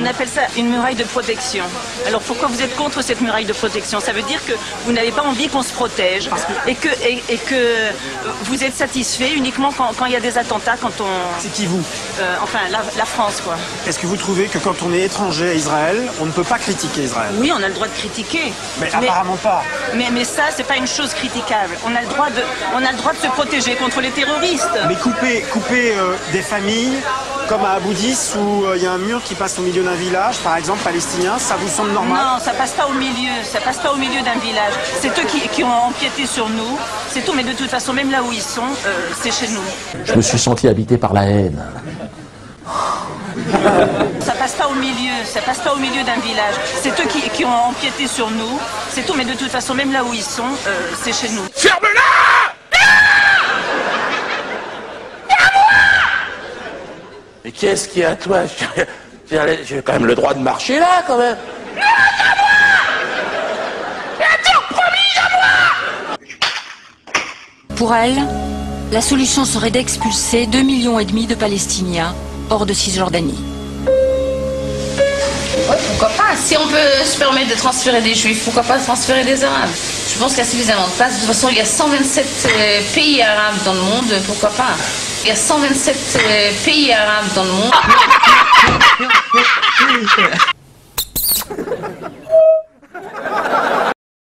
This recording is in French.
appelle ça une muraille de protection. Alors pourquoi vous êtes contre cette muraille de protection? Ça veut dire que vous n'avez pas envie qu'on se protège et que vous êtes satisfait uniquement quand il y a des attentats, quand on... C'est qui vous? Enfin, la France, quoi. Est-ce que vous trouvez que quand on est étranger à Israël, on ne peut pas critiquer Israël? Oui, on a le droit de critiquer. Mais apparemment pas. Mais ça, c'est pas une chose critiquable. On a le droit de se protéger contre les terroristes. Mais couper des familles, comme à Abu Dis, où il y a un mur qui passe au milieu d'un village, par exemple, palestinien, ça vous semble normal? Non, ça passe pas au milieu. Ça passe pas au milieu d'un village. C'est eux qui ont empiété sur nous. C'est tout. Mais de toute façon, même là où ils sont, c'est chez nous. Je me suis senti habité par la haine. Ça passe pas au milieu. Ça passe pas au milieu d'un village. C'est eux qui ont empiété sur nous. C'est tout. Mais de toute façon, même là où ils sont, c'est chez nous. Ferme-la! Mais qu'est-ce qu'il y a à toi? J'ai quand même le droit de marcher là, quand même. Pour elle, la solution serait d'expulser 2,5 millions de Palestiniens hors de Cisjordanie. Ouais, pourquoi pas? Si on peut se permettre de transférer des Juifs, pourquoi pas transférer des Arabes? Je pense qu'il y a suffisamment de place. De toute façon, il y a 127 pays arabes dans le monde, pourquoi pas? Il y a 127 pays arabes dans le monde.